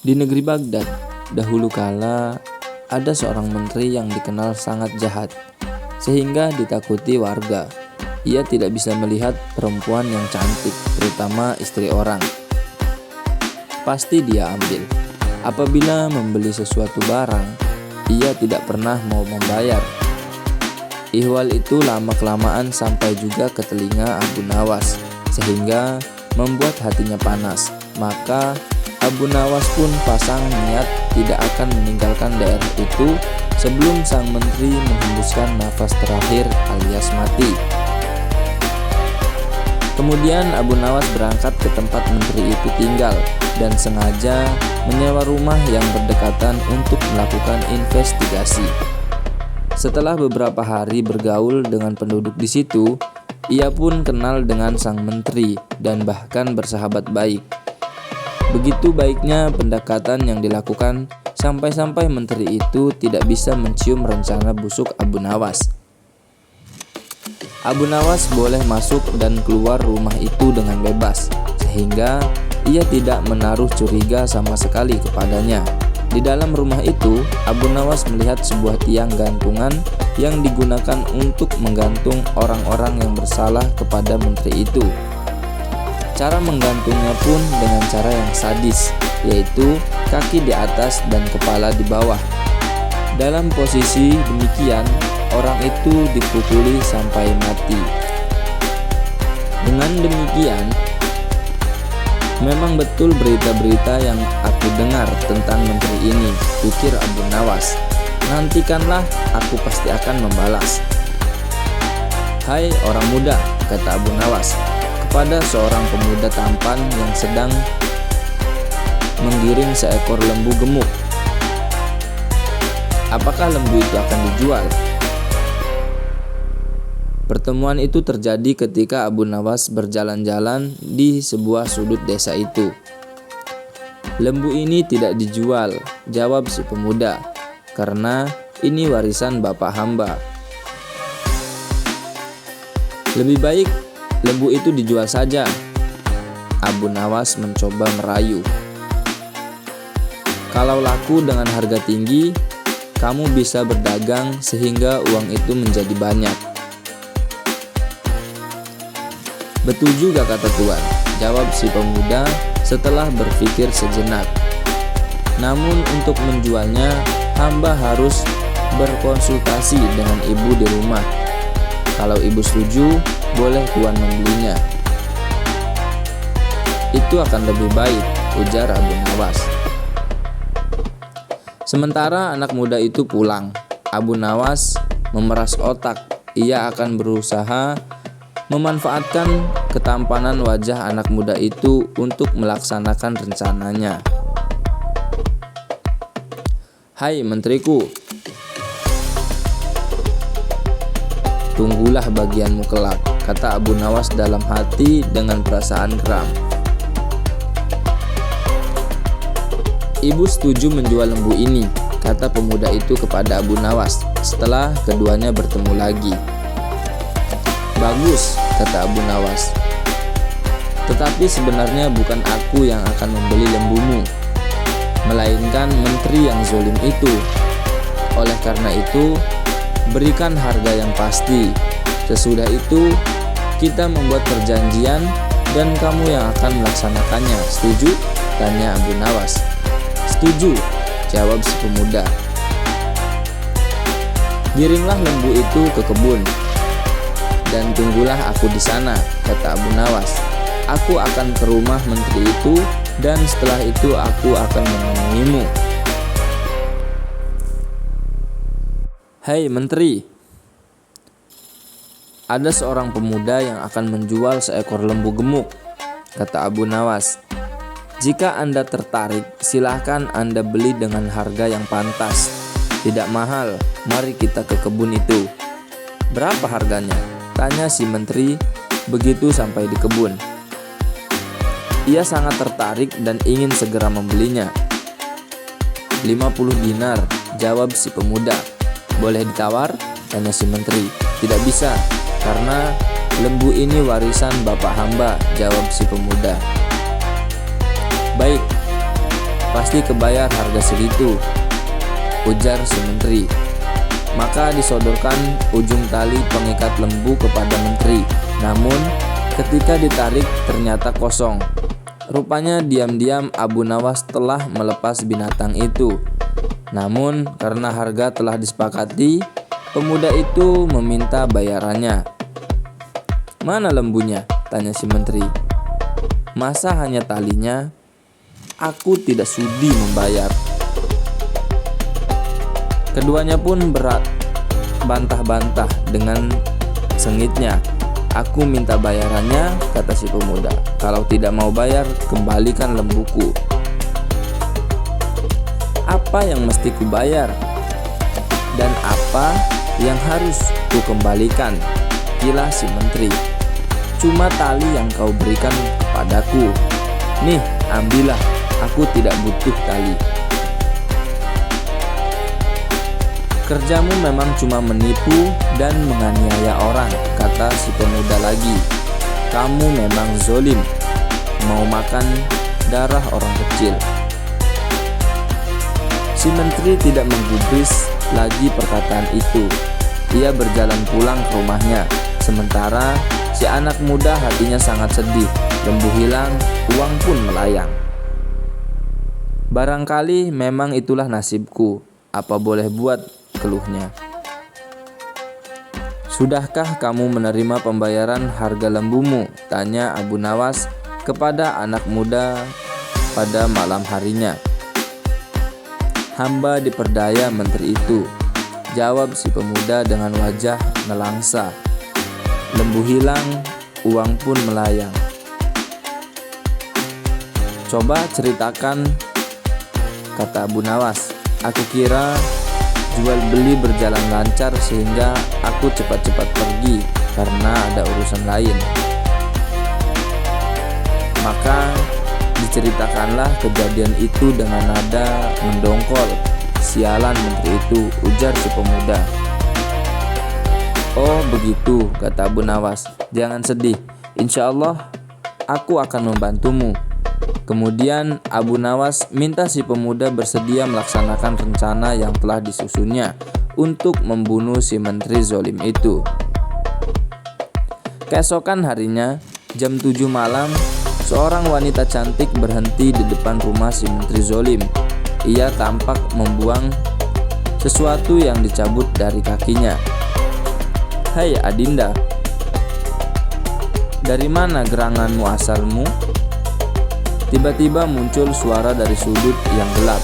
Di negeri Baghdad, dahulu kala ada seorang menteri yang dikenal sangat jahat, sehingga ditakuti warga. Ia tidak bisa melihat perempuan yang cantik, terutama istri orang. Pasti dia ambil. Apabila membeli sesuatu barang, ia tidak pernah mau membayar. Ihwal itu lama-kelamaan sampai juga ke telinga Abu Nawas, sehingga membuat hatinya panas. Maka Abu Nawas pun pasang niat tidak akan meninggalkan daerah itu sebelum sang menteri menghembuskan nafas terakhir alias mati. Kemudian Abu Nawas berangkat ke tempat menteri itu tinggal dan sengaja menyewa rumah yang berdekatan untuk melakukan investigasi. Setelah beberapa hari bergaul dengan penduduk di situ, ia pun kenal dengan sang menteri dan bahkan bersahabat baik. Begitu baiknya pendekatan yang dilakukan sampai-sampai menteri itu tidak bisa mencium rencana busuk Abu Nawas. Abu Nawas boleh masuk dan keluar rumah itu dengan bebas, sehingga ia tidak menaruh curiga sama sekali kepadanya. Di dalam rumah itu, Abu Nawas melihat sebuah tiang gantungan yang digunakan untuk menggantung orang-orang yang bersalah kepada menteri itu. Cara menggantungnya pun dengan cara yang sadis, yaitu kaki di atas dan kepala di bawah. Dalam posisi demikian, orang itu dipukuli sampai mati. Dengan demikian, memang betul berita-berita yang aku dengar tentang menteri ini, pikir Abu Nawas. Nantikanlah, aku pasti akan membalas. Hai orang muda, kata Abu Nawas kepada seorang pemuda tampan yang sedang menggiring seekor lembu gemuk. Apakah lembu itu akan dijual? Pertemuan itu terjadi ketika Abu Nawas berjalan-jalan di sebuah sudut desa itu. Lembu ini tidak dijual, jawab si pemuda, karena ini warisan bapak hamba. Lebih baik lembu itu dijual saja. Abu Nawas mencoba merayu. Kalau laku dengan harga tinggi, kamu bisa berdagang sehingga uang itu menjadi banyak. Betul juga kata Tuan, jawab si pemuda setelah berpikir sejenak. Namun untuk menjualnya, hamba harus berkonsultasi dengan ibu di rumah. Kalau ibu setuju, boleh Tuan membelinya. Itu akan lebih baik, ujar Abu Nawas. Sementara anak muda itu pulang, Abu Nawas memeras otak. Ia akan berusaha memanfaatkan ketampanan wajah anak muda itu untuk melaksanakan rencananya. Hai menteriku, tunggulah bagianmu kelak, kata Abu Nawas dalam hati dengan perasaan geram. Ibu setuju menjual lembu ini, kata pemuda itu kepada Abu Nawas setelah keduanya bertemu lagi. Bagus, kata Abu Nawas. Tetapi sebenarnya bukan aku yang akan membeli lembumu, melainkan menteri yang zalim itu. Oleh karena itu, berikan harga yang pasti. Sesudah itu, kita membuat perjanjian dan kamu yang akan melaksanakannya. Setuju? Tanya Abu Nawas. Setuju, jawab si pemuda. Giringlah lembu itu ke kebun dan tunggulah aku di sana, kata Abu Nawas. Aku akan ke rumah menteri itu dan setelah itu aku akan menemuimu. Hei menteri, ada seorang pemuda yang akan menjual seekor lembu gemuk, kata Abu Nawas. Jika Anda tertarik, silahkan Anda beli dengan harga yang pantas. Tidak mahal, mari kita ke kebun itu. Berapa harganya? Tanya si menteri begitu sampai di kebun. Ia sangat tertarik dan ingin segera membelinya. 50 dinar, jawab si pemuda. Boleh ditawar? Tanya si menteri. Tidak bisa, karena lembu ini warisan bapak hamba, jawab si pemuda. Baik, pasti kebayar harga segitu, ujar si menteri. Maka disodorkan ujung tali pengikat lembu kepada menteri. Namun ketika ditarik ternyata kosong. Rupanya diam-diam Abu Nawas telah melepas binatang itu. Namun karena harga telah disepakati, pemuda itu meminta bayarannya. "Mana lembunya?" tanya si menteri. "Masa hanya talinya? Aku tidak sudi membayar." Keduanya pun bantah-bantah dengan sengitnya. "Aku minta bayarannya," kata si pemuda. "Kalau tidak mau bayar, kembalikan lembuku." "Apa yang mesti kubayar? Dan apa yang harus kukembalikan?" kilah si menteri. "Cuma tali yang kau berikan kepadaku. Nih, ambillah, aku tidak butuh tali." "Kerjamu memang cuma menipu dan menganiaya orang," kata si pemuda lagi. "Kamu memang zolim, mau makan darah orang kecil." Si menteri tidak menggubris lagi perkataan itu. Ia berjalan pulang ke rumahnya. Sementara si anak muda hatinya sangat sedih. Lembu hilang, uang pun melayang. "Barangkali memang itulah nasibku. Apa boleh buat?" keluhnya. "Sudahkah kamu menerima pembayaran harga lembumu?" tanya Abu Nawas kepada anak muda pada malam harinya. "Hamba diperdaya menteri itu," jawab si pemuda dengan wajah nelangsa. "Lembu hilang, uang pun melayang." "Coba ceritakan," kata Abu Nawas. "Aku kira jual beli berjalan lancar sehingga aku cepat-cepat pergi karena ada urusan lain." Maka diceritakanlah kejadian itu dengan nada mendongkol. "Sialan menteri itu," ujar si pemuda. "Oh begitu," kata Abu Nawas. "Jangan sedih, insya Allah aku akan membantumu." Kemudian Abu Nawas minta si pemuda bersedia melaksanakan rencana yang telah disusunnya untuk membunuh si menteri zolim itu. Keesokan harinya, jam 7 malam, seorang wanita cantik berhenti di depan rumah si menteri zolim. Ia tampak membuang sesuatu yang dicabut dari kakinya. "Hai Adinda, dari mana geranganmu asalmu?" Tiba-tiba muncul suara dari sudut yang gelap.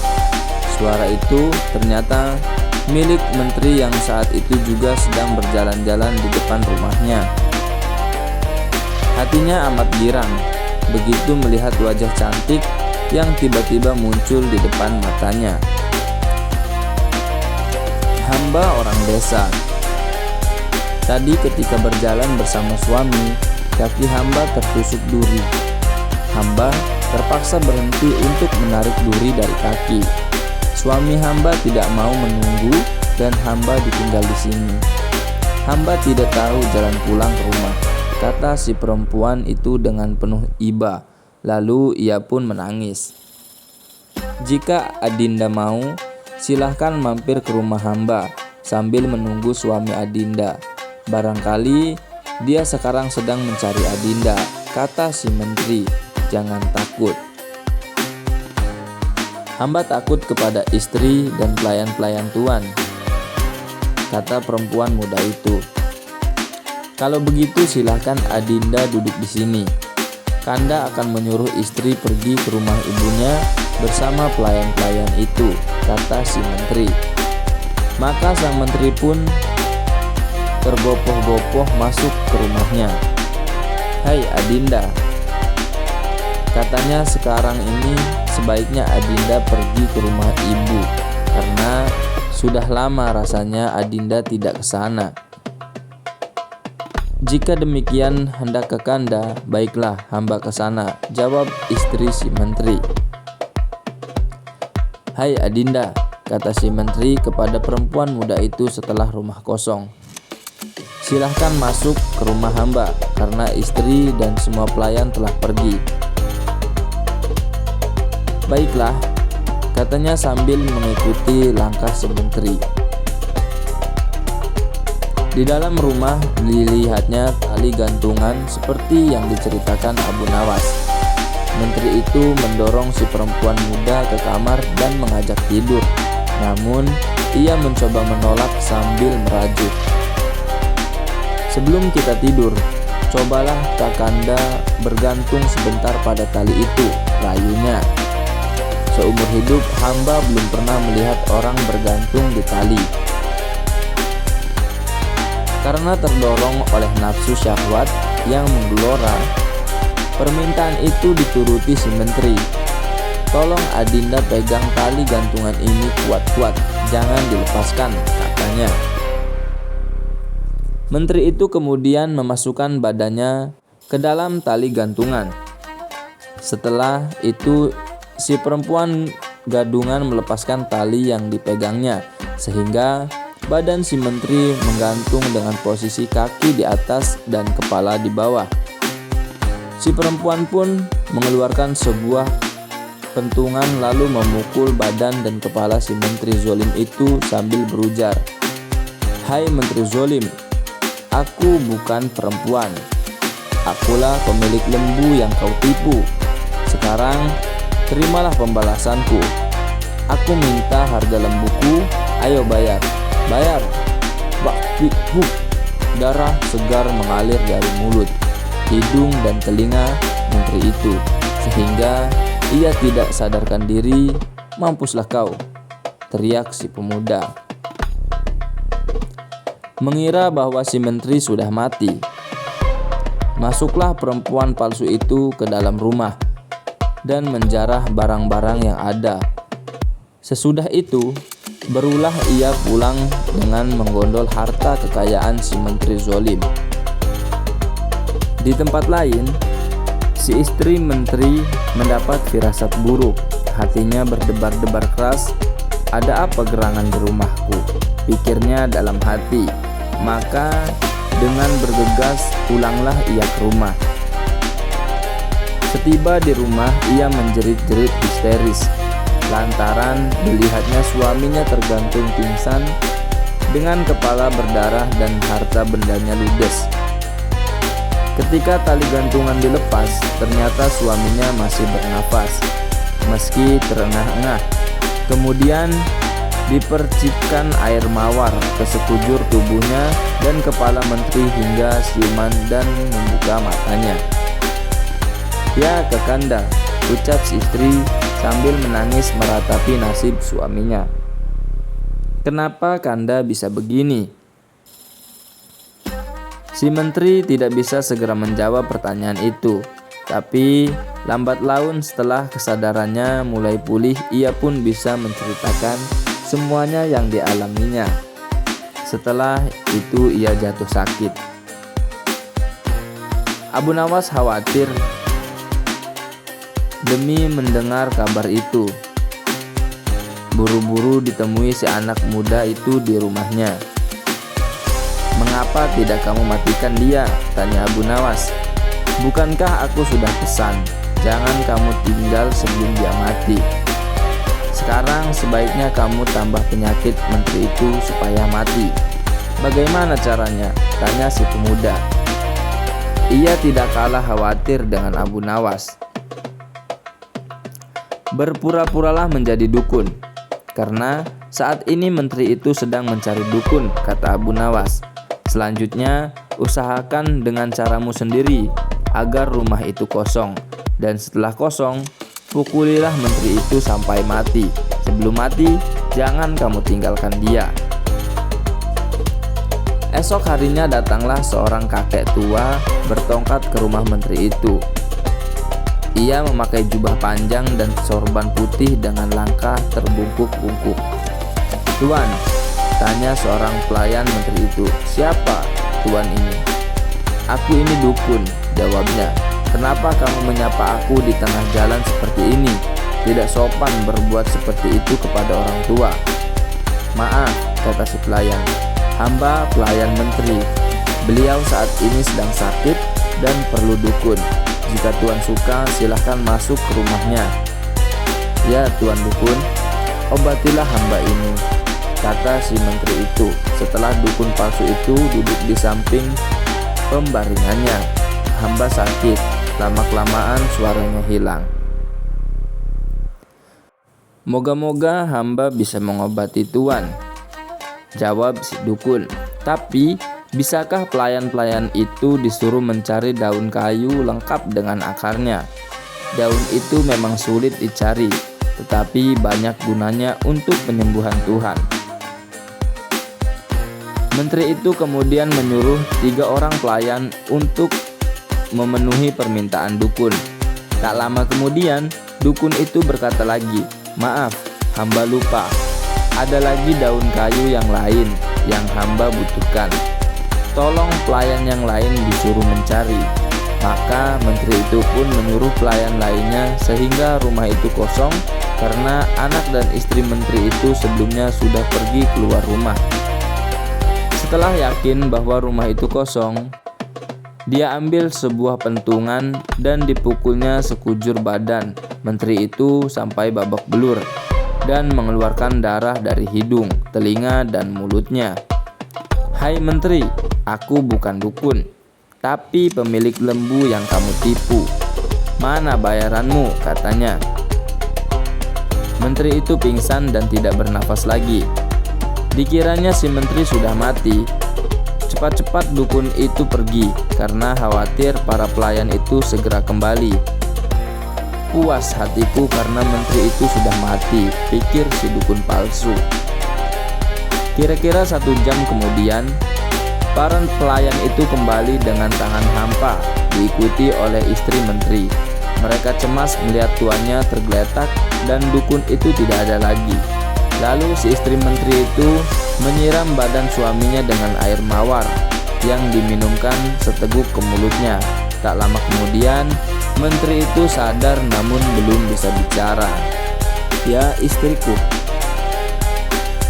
Suara itu ternyata milik menteri yang saat itu juga sedang berjalan-jalan di depan rumahnya. Hatinya amat girang begitu melihat wajah cantik yang tiba-tiba muncul di depan matanya. "Hamba orang desa. Tadi ketika berjalan bersama suami, kaki hamba tertusuk duri. Hamba terpaksa berhenti untuk menarik duri dari kaki. Suami hamba tidak mau menunggu dan hamba ditinggal di sini. Hamba tidak tahu jalan pulang ke rumah," kata si perempuan itu dengan penuh iba. Lalu ia pun menangis. "Jika Adinda mau, silahkan mampir ke rumah hamba sambil menunggu suami Adinda. Barangkali dia sekarang sedang mencari Adinda," kata si menteri. "Jangan takut. Hamba takut kepada istri dan pelayan-pelayan tuan," kata perempuan muda itu. "Kalau begitu silahkan Adinda duduk di sini. Kanda akan menyuruh istri pergi ke rumah ibunya bersama pelayan-pelayan itu," kata si menteri. Maka sang menteri pun tergopoh-gopoh masuk ke rumahnya. "Hai Adinda," katanya, "sekarang ini sebaiknya Adinda pergi ke rumah ibu karena sudah lama rasanya Adinda tidak ke sana." "Jika demikian hendak ke Kanda, baiklah hamba ke sana," jawab istri si menteri. "Hai Adinda," kata si menteri kepada perempuan muda itu setelah rumah kosong. "Silahkan masuk ke rumah hamba karena istri dan semua pelayan telah pergi." "Baiklah," katanya sambil mengikuti langkah si menteri. Di dalam rumah dilihatnya tali gantungan seperti yang diceritakan Abu Nawas. Menteri itu mendorong si perempuan muda ke kamar dan mengajak tidur. Namun, ia mencoba menolak sambil merajuk. "Sebelum kita tidur, cobalah Kakanda bergantung sebentar pada tali itu," rayunya. "Seumur hidup hamba belum pernah melihat orang bergantung di tali." Karena terdorong oleh nafsu syahwat yang menggelora, permintaan itu dituruti si menteri. "Tolong Adinda pegang tali gantungan ini kuat-kuat, jangan dilepaskan," katanya. Menteri itu kemudian memasukkan badannya ke dalam tali gantungan. Setelah itu, si perempuan gadungan melepaskan tali yang dipegangnya, sehingga badan si menteri menggantung dengan posisi kaki di atas dan kepala di bawah. Si perempuan pun mengeluarkan sebuah pentungan lalu memukul badan dan kepala si menteri zolim itu sambil berujar, "Hai menteri zolim, aku bukan perempuan. Akulah pemilik lembu yang kau tipu. Sekarang terimalah pembalasanku. Aku minta harga lembuku, ayo bayar. Bayar!" Darah segar mengalir dari mulut, hidung dan telinga menteri itu, sehingga ia tidak sadarkan diri. "Mampuslah kau!" teriak si pemuda. Mengira bahwa si menteri sudah mati, masuklah perempuan palsu itu ke dalam rumah dan menjarah barang-barang yang ada. Sesudah itu, barulah ia pulang dengan menggondol harta kekayaan si menteri zolim. Di tempat lain, si istri menteri mendapat firasat buruk. Hatinya berdebar-debar keras. "Ada apa gerangan di rumahku?" pikirnya dalam hati. Maka dengan bergegas pulanglah ia ke rumah. Setiba di rumah, ia menjerit-jerit histeris lantaran dilihatnya suaminya tergantung pingsan dengan kepala berdarah dan harta bendanya ludes. Ketika tali gantungan dilepas, ternyata suaminya masih bernapas meski terengah-engah. Kemudian dipercikkan air mawar ke sekujur tubuhnya dan kepala menteri hingga siuman dan membuka matanya. "Ya Kakanda," ucap si istri sambil menangis meratapi nasib suaminya. "Kenapa Kanda bisa begini?" Si menteri tidak bisa segera menjawab pertanyaan itu, tapi lambat laun setelah kesadarannya mulai pulih, ia pun bisa menceritakan semuanya yang dialaminya. Setelah itu ia jatuh sakit. Abu Nawas khawatir demi mendengar kabar itu. Buru-buru ditemui si anak muda itu di rumahnya. "Mengapa tidak kamu matikan dia?" tanya Abu Nawas. "Bukankah aku sudah pesan, jangan kamu tinggal sebelum dia mati? Sekarang sebaiknya kamu tambah penyakit menteri itu supaya mati." "Bagaimana caranya?" tanya si pemuda. Ia tidak kalah khawatir dengan Abu Nawas. "Berpura-puralah menjadi dukun, karena saat ini menteri itu sedang mencari dukun," kata Abu Nawas. "Selanjutnya, usahakan dengan caramu sendiri agar rumah itu kosong, dan setelah kosong, pukulilah menteri itu sampai mati. Sebelum mati, jangan kamu tinggalkan dia." Esok harinya datanglah seorang kakek tua bertongkat ke rumah menteri itu. Ia memakai jubah panjang dan sorban putih dengan langkah terbungkuk-bungkuk. "Tuan," tanya seorang pelayan menteri itu. "Siapa tuan ini?" "Aku ini dukun," jawabnya. "Kenapa kamu menyapa aku di tengah jalan seperti ini? Tidak sopan berbuat seperti itu kepada orang tua." "Maaf," kata si pelayan. "Hamba pelayan menteri. Beliau saat ini sedang sakit dan perlu dukun. Jika tuan suka, silahkan masuk ke rumahnya." "Ya tuan dukun, "Obatilah hamba ini," kata si menteri itu setelah dukun palsu itu duduk di samping pembaringannya. "Hamba sakit." Lama-kelamaan suaranya hilang. "Moga-moga hamba bisa mengobati tuan," jawab si dukun. "Tapi bisakah pelayan-pelayan itu disuruh mencari daun kayu lengkap dengan akarnya? Daun itu memang sulit dicari, tetapi banyak gunanya untuk penyembuhan Tuhan." Menteri itu kemudian menyuruh 3 orang pelayan untuk memenuhi permintaan dukun. Tak lama kemudian, dukun itu berkata lagi, "Maaf, hamba lupa. Ada lagi daun kayu yang lain yang hamba butuhkan. Tolong pelayan yang lain disuruh mencari." Maka menteri itu pun menyuruh pelayan lainnya sehingga rumah itu kosong karena anak dan istri menteri itu sebelumnya sudah pergi keluar rumah. Setelah yakin bahwa rumah itu kosong, dia ambil sebuah pentungan dan dipukulnya sekujur badan menteri itu sampai babak belur dan mengeluarkan darah dari hidung, telinga, dan mulutnya. "Hai menteri, aku bukan dukun, tapi pemilik lembu yang kamu tipu. Mana bayaranmu?" katanya. Menteri itu pingsan dan tidak bernafas lagi. Dikiranya si menteri sudah mati. Cepat-cepat dukun itu pergi karena khawatir para pelayan itu segera kembali. "Puas hatiku karena menteri itu sudah mati," pikir si dukun palsu. Kira-kira 1 jam kemudian, para pelayan itu kembali dengan tangan hampa, diikuti oleh istri menteri. Mereka cemas melihat tuannya tergeletak dan dukun itu tidak ada lagi. Lalu si istri menteri itu menyiram badan suaminya dengan air mawar yang diminumkan seteguk ke mulutnya. Tak lama kemudian, menteri itu sadar namun belum bisa bicara. "Ya istriku,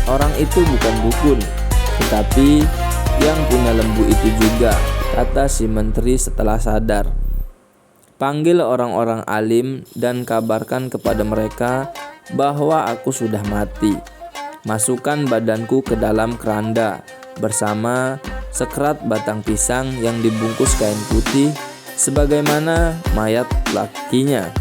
orang itu bukan dukun, tetapi yang punya lembu itu juga," kata si menteri setelah sadar. "Panggil orang-orang alim dan kabarkan kepada mereka bahwa aku sudah mati. Masukkan badanku ke dalam keranda bersama sekerat batang pisang yang dibungkus kain putih sebagaimana mayat lakinya.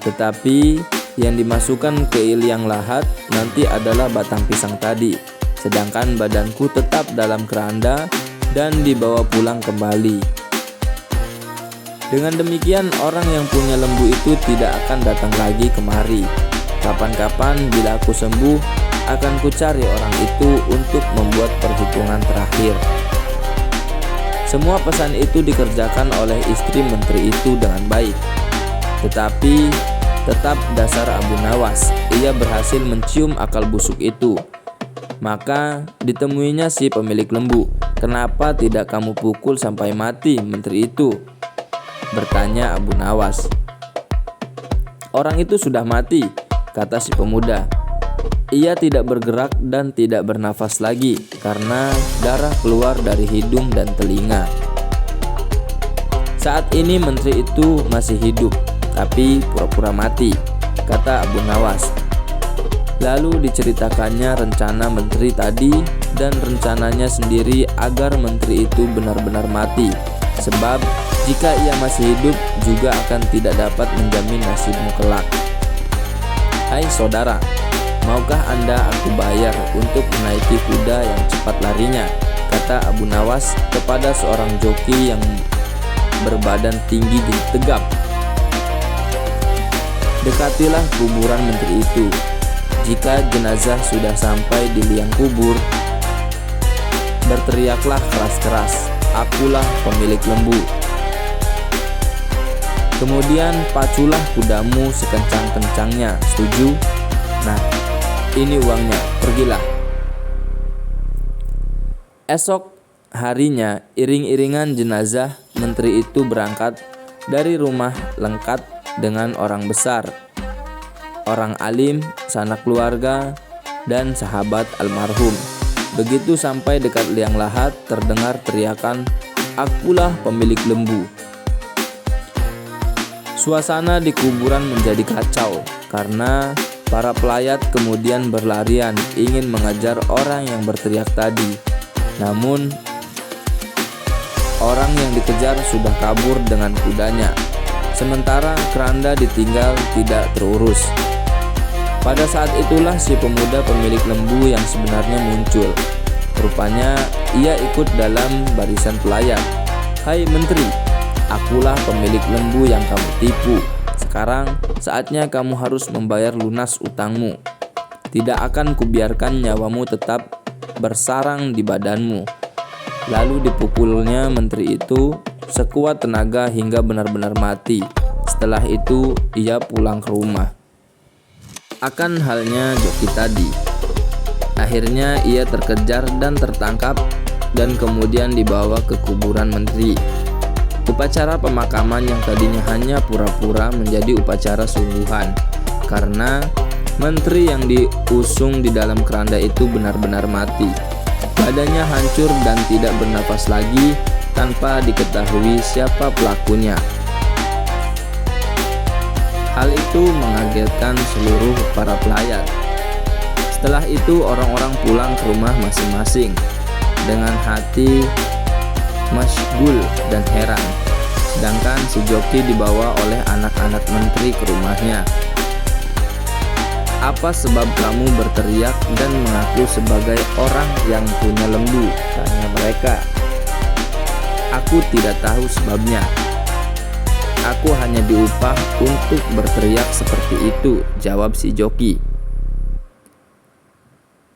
Tetapi yang dimasukkan ke liang lahat nanti adalah batang pisang tadi, sedangkan badanku tetap dalam keranda dan dibawa pulang kembali. Dengan demikian orang yang punya lembu itu tidak akan datang lagi kemari. Kapan-kapan bila aku sembuh, akan kucari orang itu untuk membuat perhitungan terakhir." Semua pesan itu dikerjakan oleh istri menteri itu dengan baik. Tetapi tetap dasar Abu Nawas, ia berhasil mencium akal busuk itu. Maka ditemuinya si pemilik lembu. "Kenapa tidak kamu pukul sampai mati menteri itu?" bertanya Abu Nawas. "Orang itu sudah mati," kata si pemuda. "Ia tidak bergerak dan tidak bernafas lagi karena darah keluar dari hidung dan telinga. Saat ini menteri itu masih hidup, tapi pura-pura mati," kata Abu Nawas. Lalu diceritakannya rencana menteri tadi dan rencananya sendiri agar menteri itu benar-benar mati. Sebab jika ia masih hidup juga akan tidak dapat menjamin nasibmu kelak. "Hai saudara, maukah Anda aku bayar untuk menaiki kuda yang cepat larinya?" kata Abu Nawas kepada seorang joki yang berbadan tinggi dan tegap. Dekatilah kuburan menteri itu. Jika jenazah sudah sampai di liang kubur, berteriaklah keras-keras, "Akulah pemilik lembu." Kemudian paculah kudamu sekencang-kencangnya, setuju? Nah, ini uangnya, pergilah. Esok harinya, iring-iringan jenazah menteri itu berangkat dari rumah lengkap dengan orang besar, orang alim, sanak keluarga, dan sahabat almarhum. Begitu sampai dekat liang lahat, terdengar teriakan, "Akulah pemilik lembu." Suasana di kuburan menjadi kacau karena Para pelayat kemudian berlarian ingin mengejar orang yang berteriak tadi. Namun, orang yang dikejar sudah kabur dengan kudanya. Sementara keranda ditinggal tidak terurus. Pada saat itulah si pemuda pemilik lembu yang sebenarnya muncul. Rupanya ia ikut dalam barisan pelayat. "Hai menteri, akulah pemilik lembu yang kamu tipu. Sekarang saatnya kamu harus membayar lunas utangmu. Tidak akan kubiarkan nyawamu tetap bersarang di badanmu." Lalu dipukulnya menteri itu sekuat tenaga hingga benar-benar mati. Setelah itu ia pulang ke rumah. Akan halnya joki tadi, akhirnya ia terkejar dan tertangkap dan kemudian dibawa ke kuburan menteri. Upacara pemakaman yang tadinya hanya pura-pura menjadi upacara sungguhan, karena menteri yang diusung di dalam keranda itu benar-benar mati. Badannya hancur dan tidak bernafas lagi tanpa diketahui siapa pelakunya. Hal itu mengagetkan seluruh para pelayat. Setelah itu orang-orang pulang ke rumah masing-masing dengan hati masyghul dan heran. Sedangkan si joki dibawa oleh anak-anak menteri ke rumahnya. "Apa sebab kamu berteriak dan mengaku sebagai orang yang punya lembu?" tanya mereka. "Aku tidak tahu sebabnya. Aku hanya diupah untuk berteriak seperti itu," jawab si joki.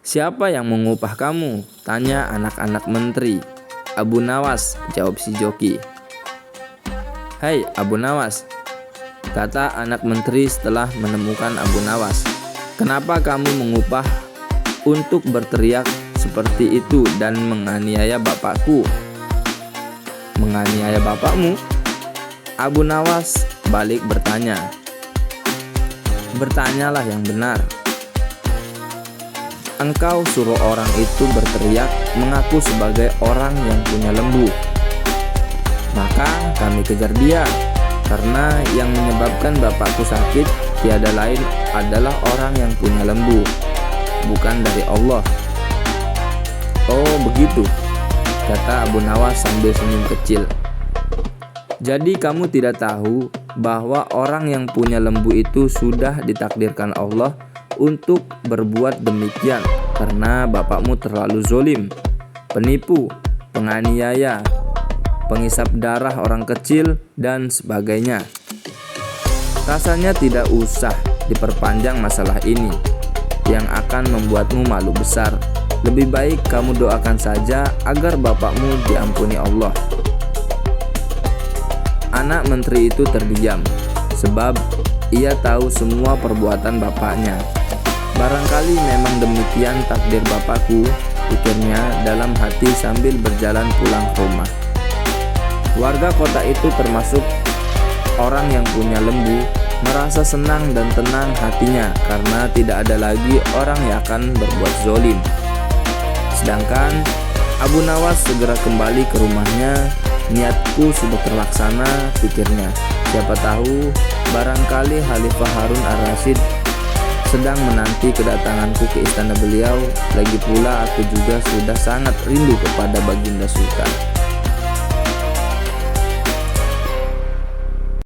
"Siapa yang mengupah kamu?" tanya anak-anak menteri. "Abu Nawas," jawab si joki. "Hai Abu Nawas," kata anak menteri setelah menemukan Abu Nawas, "kenapa kamu mengupah untuk berteriak seperti itu dan menganiaya bapakku?" "Menganiaya bapakmu?" Abu Nawas balik bertanya. "Bertanyalah yang benar. Engkau suruh orang itu berteriak mengaku sebagai orang yang punya lembu. Maka kami kejar dia, karena yang menyebabkan bapakku sakit tiada lain adalah orang yang punya lembu, bukan dari Allah." "Oh begitu," kata Abu Nawas sambil senyum kecil. "Jadi kamu tidak tahu bahwa orang yang punya lembu itu sudah ditakdirkan Allah untuk berbuat demikian karena bapakmu terlalu zolim, penipu, penganiaya, pengisap darah orang kecil, dan sebagainya. Rasanya tidak usah diperpanjang masalah ini yang akan membuatmu malu besar. Lebih baik kamu doakan saja agar bapakmu diampuni Allah." Anak menteri itu terdiam, sebab ia tahu semua perbuatan bapaknya. "Barangkali memang demikian takdir bapakku," pikirnya dalam hati sambil berjalan pulang ke rumah. Warga kota itu termasuk orang yang punya lembu merasa senang dan tenang hatinya karena tidak ada lagi orang yang akan berbuat zolim. Sedangkan Abu Nawas segera kembali ke rumahnya. "Niatku sudah terlaksana," pikirnya. "Siapa tahu barangkali Khalifah Harun ar-Rasyid sedang menanti kedatanganku ke istana beliau. Lagi pula aku juga sudah sangat rindu kepada Baginda Sultan."